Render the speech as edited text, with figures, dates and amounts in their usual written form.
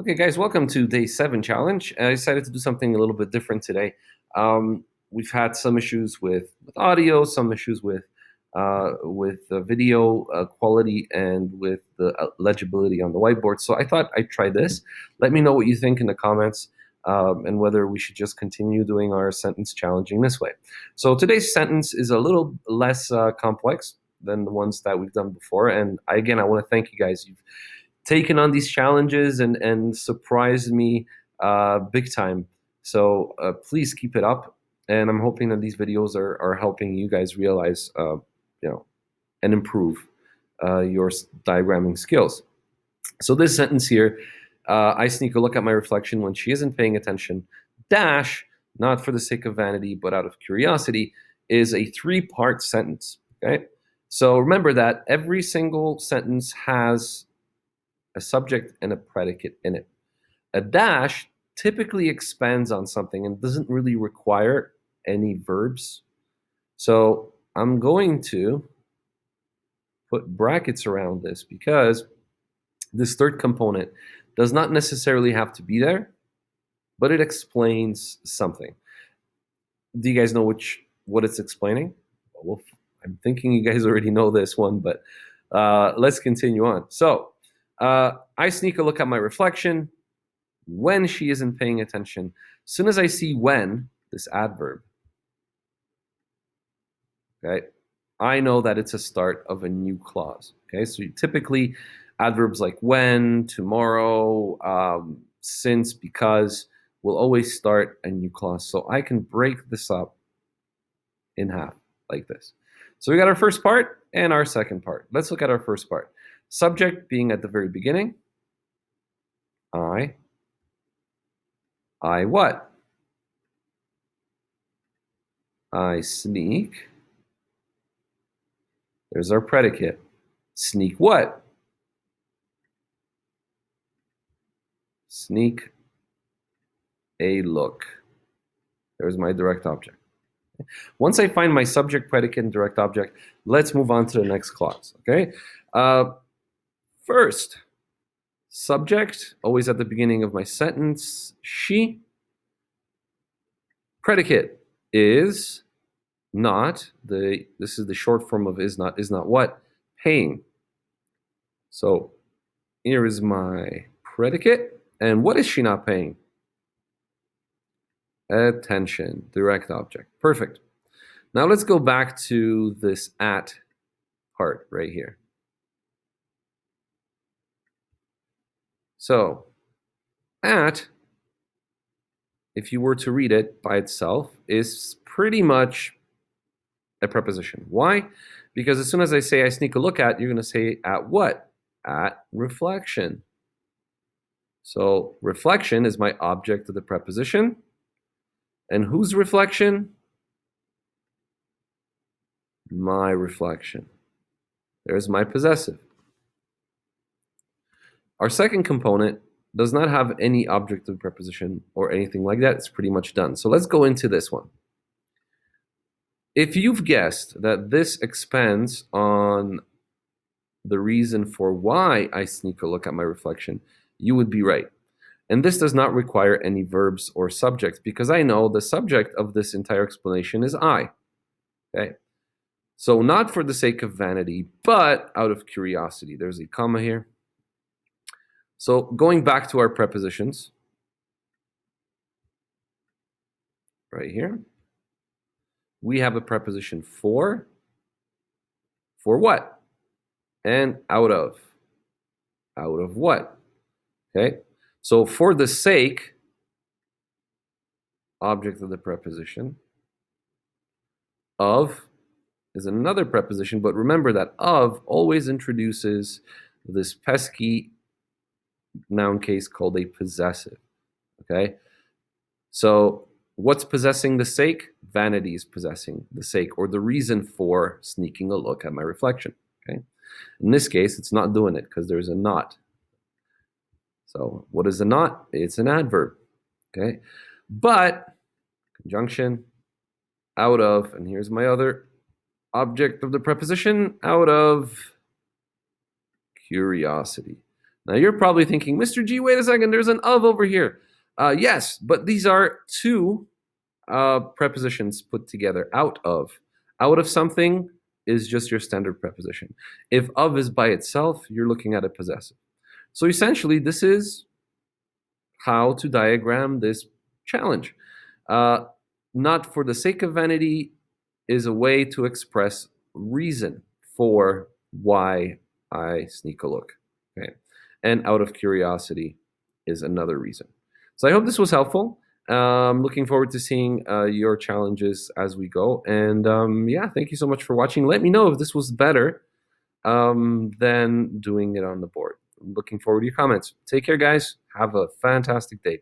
Okay, guys, welcome to day 7 challenge. I decided to do something a little bit different today. We've had some issues with audio, some issues with video quality, and with the legibility on the whiteboard. So I thought I'd try this. Let me know what you think in the comments, and whether we should just continue doing our sentence challenging this way. So today's sentence is a little less complex than the ones that we've done before. And again, I want to thank you guys. You've taken on these challenges and surprised me big time. So please keep it up. And I'm hoping that these videos are helping you guys realize, and improve your diagramming skills. So this sentence here, I sneak a look at my reflection when she isn't paying attention, dash, not for the sake of vanity, but out of curiosity, is a 3-part sentence, okay? So remember that every single sentence has a subject and a predicate in it. A dash typically expands on something and doesn't really require any verbs. So I'm going to put brackets around this because this third component does not necessarily have to be there, but it explains something. Do you guys know what it's explaining? Well, I'm thinking you guys already know this one, but let's continue on. So I sneak a look at my reflection when she isn't paying attention. As soon as I see when, this adverb, okay, I know that it's a start of a new clause. Okay, so typically adverbs like when, tomorrow, since, because will always start a new clause. So I can break this up in half like this. So we got our first part and our second part. Let's look at our first part. Subject being at the very beginning. I what? I sneak. There's our predicate. Sneak what? Sneak a look. There's my direct object. Once I find my subject, predicate, and direct object, let's move on to the next clause, okay? First, subject, always at the beginning of my sentence, she. Predicate is not, this is the short form of is not what? Paying. So here is my predicate, and what is she not paying? Attention, direct object. Perfect. Now let's go back to this at part right here. So at, if you were to read it by itself, is pretty much a preposition. Why? Because as soon as I say I sneak a look at, you're going to say at what? At reflection. So reflection is my object of the preposition. And whose reflection? My reflection. There's my possessive. Our second component does not have any object of preposition or anything like that. It's pretty much done. So let's go into this one. If you've guessed that this expands on the reason for why I sneak a look at my reflection, you would be right. And this does not require any verbs or subjects because I know the subject of this entire explanation is I. Okay? So not for the sake of vanity, but out of curiosity. There's a comma here. So going back to our prepositions, right here, we have a preposition for what? And out of what? Okay, so for the sake, object of the preposition, of is another preposition, but remember that of always introduces this pesky noun case called a possessive, okay? So what's possessing the sake? Vanity is possessing the sake, or the reason for sneaking a look at my reflection, okay? In this case, it's not doing it because there's a not. So what is a not? It's an adverb, okay? But conjunction, out of, and here's my other object of the preposition, out of curiosity. Now you're probably thinking, Mr. G, wait a second, there's an of over here. Yes, but these are two prepositions put together. Out of. Out of something is just your standard preposition. If of is by itself, you're looking at a possessive. So essentially, this is how to diagram this challenge. Uh, not for the sake of vanity is a way to express reason for why I sneak a look. Okay. And out of curiosity is another reason. So I hope this was helpful. Looking forward to seeing your challenges as we go. And yeah, thank you so much for watching. Let me know if this was better than doing it on the board. I'm looking forward to your comments. Take care, guys. Have a fantastic day.